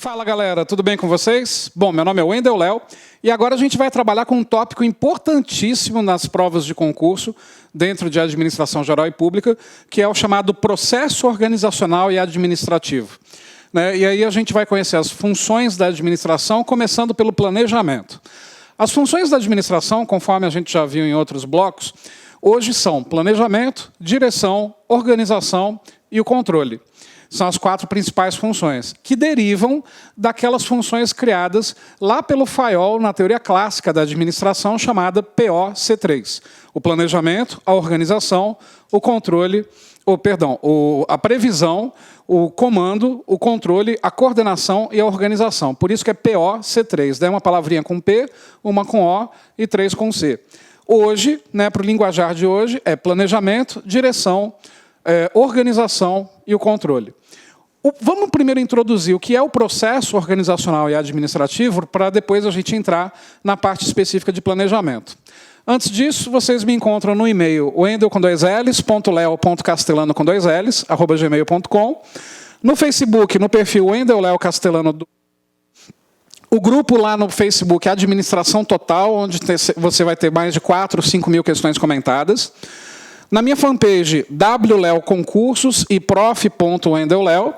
Fala galera, tudo bem com vocês? Bom, meu nome é Wendel Léo e agora a gente vai trabalhar com um tópico importantíssimo nas provas de concurso dentro de administração geral e pública, que é o chamado processo organizacional e administrativo. E aí a gente vai conhecer as funções da administração, começando pelo planejamento. As funções da administração, conforme a gente já viu em outros blocos, hoje são planejamento, direção, organização e o controle. São as 4 principais funções, que derivam daquelas funções criadas lá pelo Fayol, na teoria clássica da administração, chamada POC3. O planejamento, a organização, o controle, a previsão, o comando, o controle, a coordenação e a organização. Por isso que é POC3. Daí uma palavrinha com P, uma com O e 3 com C. Hoje, para o linguajar de hoje, é planejamento, direção, organização e o controle. Vamos primeiro introduzir o que é o processo organizacional e administrativo, para depois a gente entrar na parte específica de planejamento. Antes disso, vocês me encontram no e-mail wendel.castelano@gmail.com, no Facebook, no perfil Wendel Léo Castelano, o grupo lá no Facebook Administração Total, onde você vai ter mais de 4 ou 5 mil questões comentadas. Na minha fanpage, WLEO Concursos e prof.wendelléo.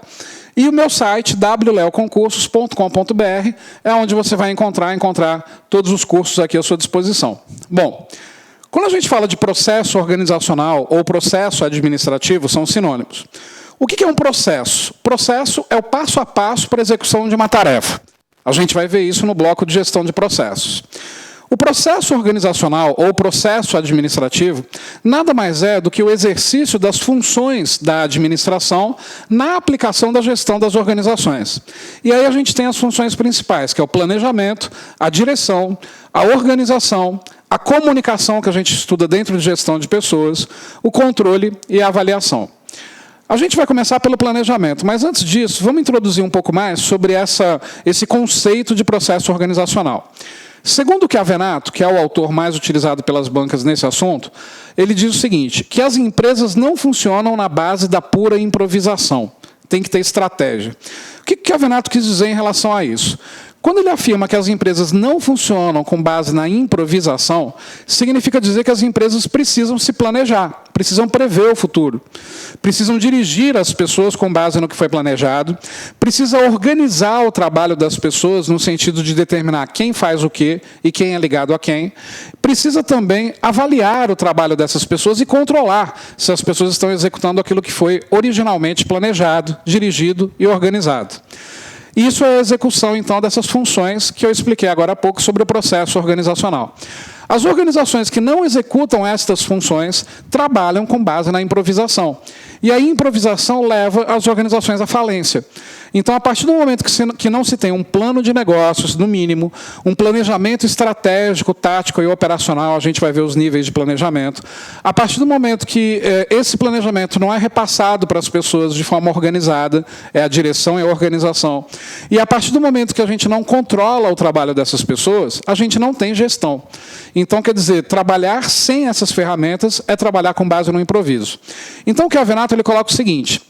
E o meu site, wleoconcursos.com.br, é onde você vai encontrar todos os cursos aqui à sua disposição. Bom, quando a gente fala de processo organizacional ou processo administrativo, são sinônimos. O que é um processo? Processo é o passo a passo para a execução de uma tarefa. A gente vai ver isso no bloco de gestão de processos. O processo organizacional ou processo administrativo nada mais é do que o exercício das funções da administração na aplicação da gestão das organizações. E aí a gente tem as funções principais, que é o planejamento, a direção, a organização, a comunicação, que a gente estuda dentro de gestão de pessoas, o controle e a avaliação. A gente vai começar pelo planejamento, mas antes disso, vamos introduzir um pouco mais sobre esse conceito de processo organizacional. Segundo o Chiavenato, que é o autor mais utilizado pelas bancas nesse assunto, ele diz o seguinte, que as empresas não funcionam na base da pura improvisação. Tem que ter estratégia. O que Chiavenato quis dizer em relação a isso? Quando ele afirma que as empresas não funcionam com base na improvisação, significa dizer que as empresas precisam se planejar, precisam prever o futuro, precisam dirigir as pessoas com base no que foi planejado, precisa organizar o trabalho das pessoas no sentido de determinar quem faz o quê e quem é ligado a quem, precisa também avaliar o trabalho dessas pessoas e controlar se as pessoas estão executando aquilo que foi originalmente planejado, dirigido e organizado. Isso é a execução, então, dessas funções que eu expliquei agora há pouco sobre o processo organizacional. As organizações que não executam estas funções trabalham com base na improvisação. E a improvisação leva as organizações à falência. Então, a partir do momento que não se tem um plano de negócios, no mínimo, um planejamento estratégico, tático e operacional, a gente vai ver os níveis de planejamento, a partir do momento que esse planejamento não é repassado para as pessoas de forma organizada, é a direção e a organização, e a partir do momento que a gente não controla o trabalho dessas pessoas, a gente não tem gestão. Então, quer dizer, trabalhar sem essas ferramentas é trabalhar com base no improviso. Então, o Chiavenato ele coloca o seguinte,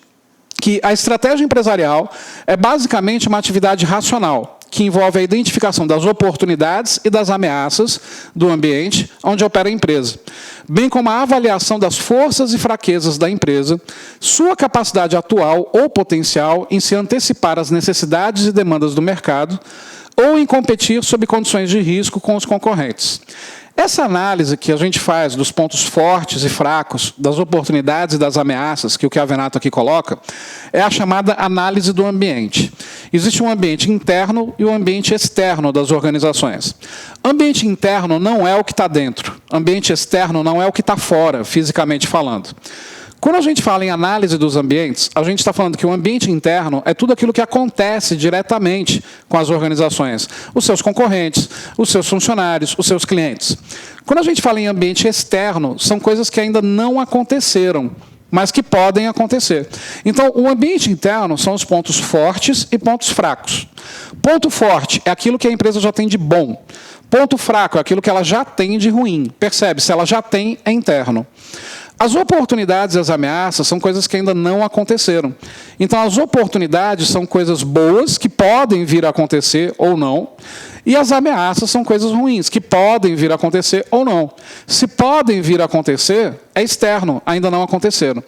que a estratégia empresarial é basicamente uma atividade racional, que envolve a identificação das oportunidades e das ameaças do ambiente onde opera a empresa, bem como a avaliação das forças e fraquezas da empresa, sua capacidade atual ou potencial em se antecipar às necessidades e demandas do mercado, ou em competir sob condições de risco com os concorrentes. Essa análise que a gente faz dos pontos fortes e fracos, das oportunidades e das ameaças, que o Chiavenato aqui coloca, é a chamada análise do ambiente. Existe um ambiente interno e um ambiente externo das organizações. Ambiente interno não é o que está dentro. Ambiente externo não é o que está fora, fisicamente falando. Quando a gente fala em análise dos ambientes, a gente está falando que o ambiente interno é tudo aquilo que acontece diretamente com as organizações, os seus concorrentes, os seus funcionários, os seus clientes. Quando a gente fala em ambiente externo, são coisas que ainda não aconteceram, mas que podem acontecer. Então, o ambiente interno são os pontos fortes e pontos fracos. Ponto forte é aquilo que a empresa já tem de bom. Ponto fraco é aquilo que ela já tem de ruim. Percebe? Se ela já tem, é interno. As oportunidades e as ameaças são coisas que ainda não aconteceram. Então, as oportunidades são coisas boas que podem vir a acontecer ou não, e as ameaças são coisas ruins que podem vir a acontecer ou não. Se podem vir a acontecer, é externo, ainda não aconteceram.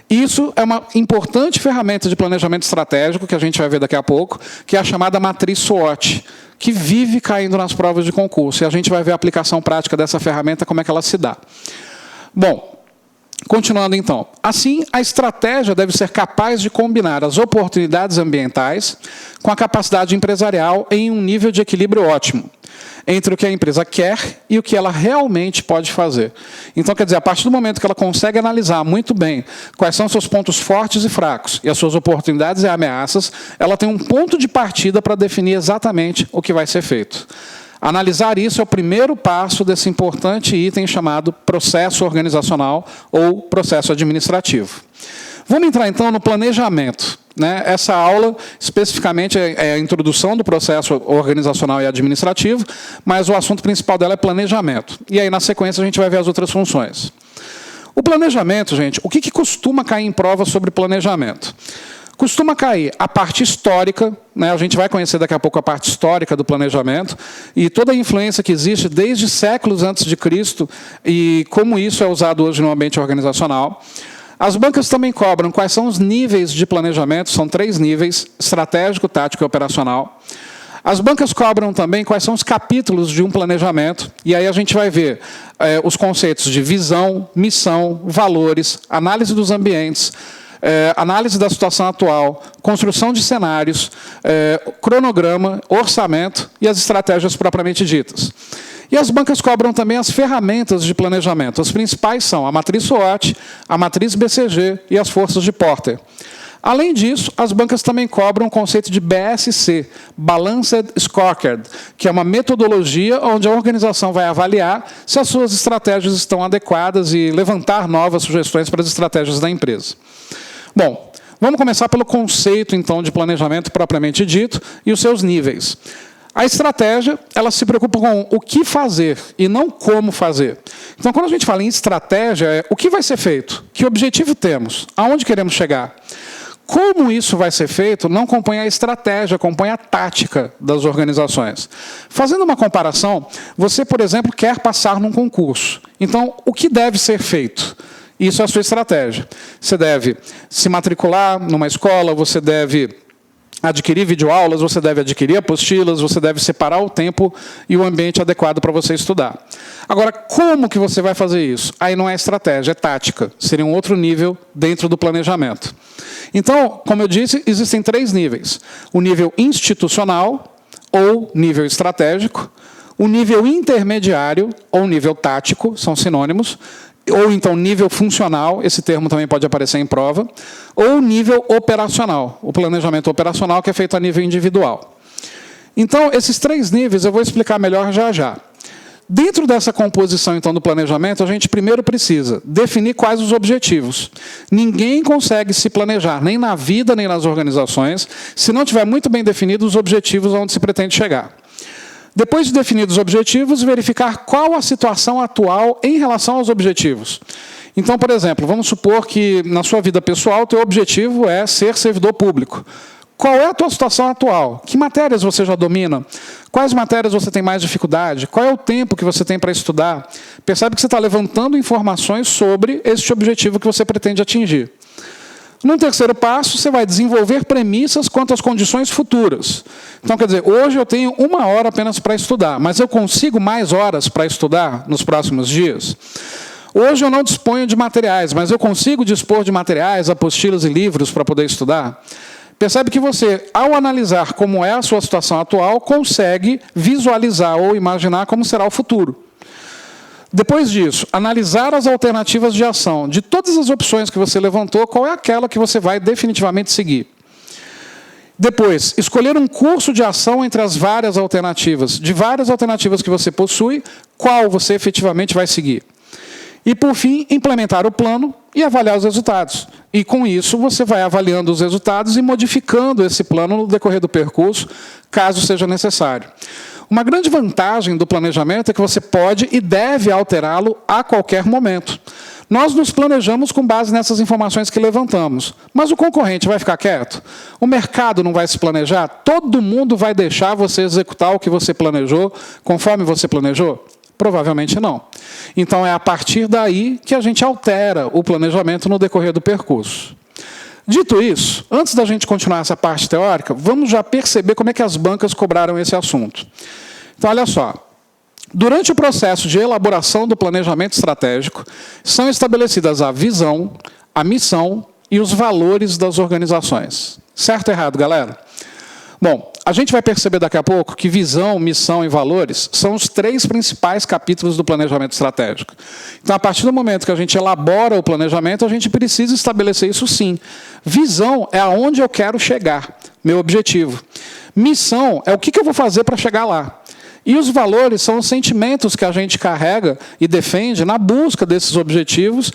Isso é uma importante ferramenta de planejamento estratégico, que a gente vai ver daqui a pouco, que é a chamada matriz SWOT, que vive caindo nas provas de concurso. E a gente vai ver a aplicação prática dessa ferramenta, como é que ela se dá. Bom, continuando então. Assim, a estratégia deve ser capaz de combinar as oportunidades ambientais com a capacidade empresarial em um nível de equilíbrio ótimo entre o que a empresa quer e o que ela realmente pode fazer. Então, quer dizer, a partir do momento que ela consegue analisar muito bem quais são seus pontos fortes e fracos e as suas oportunidades e ameaças, ela tem um ponto de partida para definir exatamente o que vai ser feito. Analisar isso é o primeiro passo desse importante item chamado processo organizacional ou processo administrativo. Vamos entrar, então, no planejamento. Essa aula, especificamente, é a introdução do processo organizacional e administrativo, mas o assunto principal dela é planejamento. E aí, na sequência, a gente vai ver as outras funções. O planejamento, gente, o que costuma cair em prova sobre planejamento? Costuma cair a parte histórica, a gente vai conhecer daqui a pouco a parte histórica do planejamento, e toda a influência que existe desde séculos antes de Cristo, e como isso é usado hoje no ambiente organizacional. As bancas também cobram quais são os níveis de planejamento, são 3 níveis, estratégico, tático e operacional. As bancas cobram também quais são os capítulos de um planejamento, e aí a gente vai ver os conceitos de visão, missão, valores, análise dos ambientes, análise da situação atual, construção de cenários, cronograma, orçamento e as estratégias propriamente ditas. E as bancas cobram também as ferramentas de planejamento. As principais são a matriz SWOT, a matriz BCG e as forças de Porter. Além disso, as bancas também cobram o conceito de BSC, Balanced Scorecard, que é uma metodologia onde a organização vai avaliar se as suas estratégias estão adequadas e levantar novas sugestões para as estratégias da empresa. Bom, vamos começar pelo conceito, então, de planejamento propriamente dito e os seus níveis. A estratégia, ela se preocupa com o que fazer e não como fazer. Então, quando a gente fala em estratégia, é o que vai ser feito, que objetivo temos, aonde queremos chegar. Como isso vai ser feito não compõe a estratégia, compõe a tática das organizações. Fazendo uma comparação, você, por exemplo, quer passar num concurso. Então, o que deve ser feito? Isso é a sua estratégia. Você deve se matricular numa escola, você deve adquirir videoaulas, você deve adquirir apostilas, você deve separar o tempo e o ambiente adequado para você estudar. Agora, como que você vai fazer isso? Aí não é estratégia, é tática. Seria um outro nível dentro do planejamento. Então, como eu disse, existem 3 níveis. O nível institucional, ou nível estratégico, o nível intermediário, ou nível tático, são sinônimos, ou então nível funcional, esse termo também pode aparecer em prova, ou nível operacional, o planejamento operacional que é feito a nível individual. Então, esses 3 níveis eu vou explicar melhor já já. Dentro dessa composição, então, do planejamento, a gente primeiro precisa definir quais os objetivos. Ninguém consegue se planejar, nem na vida, nem nas organizações, se não tiver muito bem definidos os objetivos onde se pretende chegar. Depois de definidos os objetivos, verificar qual a situação atual em relação aos objetivos. Então, por exemplo, vamos supor que na sua vida pessoal o teu objetivo é ser servidor público. Qual é a tua situação atual? Que matérias você já domina? Quais matérias você tem mais dificuldade? Qual é o tempo que você tem para estudar? Percebe que você está levantando informações sobre este objetivo que você pretende atingir. Num terceiro passo, você vai desenvolver premissas quanto às condições futuras. Então, quer dizer, hoje eu tenho 1 hora apenas para estudar, mas eu consigo mais horas para estudar nos próximos dias? Hoje eu não disponho de materiais, mas eu consigo dispor de materiais, apostilas e livros para poder estudar? Percebe que você, ao analisar como é a sua situação atual, consegue visualizar ou imaginar como será o futuro. Depois disso, analisar as alternativas de ação. De todas as opções que você levantou, qual é aquela que você vai definitivamente seguir? Depois, escolher um curso de ação entre as várias alternativas. De várias alternativas que você possui, qual você efetivamente vai seguir? E, por fim, implementar o plano e avaliar os resultados. E, com isso, você vai avaliando os resultados e modificando esse plano no decorrer do percurso, caso seja necessário. Uma grande vantagem do planejamento é que você pode e deve alterá-lo a qualquer momento. Nós nos planejamos com base nessas informações que levantamos. Mas o concorrente vai ficar quieto? O mercado não vai se planejar? Todo mundo vai deixar você executar o que você planejou, conforme você planejou? Provavelmente não. Então, é a partir daí que a gente altera o planejamento no decorrer do percurso. Dito isso, antes da gente continuar essa parte teórica, vamos já perceber como é que as bancas cobraram esse assunto. Então, olha só. Durante o processo de elaboração do planejamento estratégico, são estabelecidas a visão, a missão e os valores das organizações. Certo ou errado, galera? Bom, a gente vai perceber daqui a pouco que visão, missão e valores são os 3 principais capítulos do planejamento estratégico. Então, a partir do momento que a gente elabora o planejamento, a gente precisa estabelecer isso sim. Visão é aonde eu quero chegar, meu objetivo. Missão é o que eu vou fazer para chegar lá. E os valores são os sentimentos que a gente carrega e defende na busca desses objetivos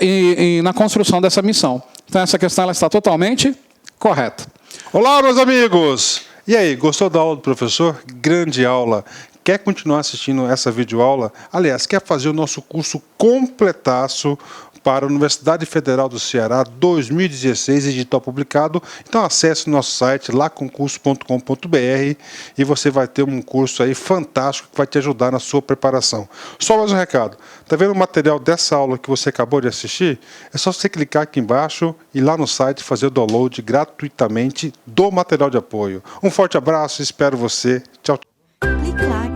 e na construção dessa missão. Então, essa questão ela está totalmente correta. Olá, meus amigos! E aí, gostou da aula do professor? Grande aula! Quer continuar assistindo essa videoaula? Aliás, quer fazer o nosso curso completaço para a Universidade Federal do Ceará 2016, edital publicado? Então acesse o nosso site laconcurso.com.br e você vai ter um curso aí fantástico que vai te ajudar na sua preparação. Só mais um recado. Está vendo o material dessa aula que você acabou de assistir? É só você clicar aqui embaixo e lá no site fazer o download gratuitamente do material de apoio. Um forte abraço, espero você. Tchau, tchau.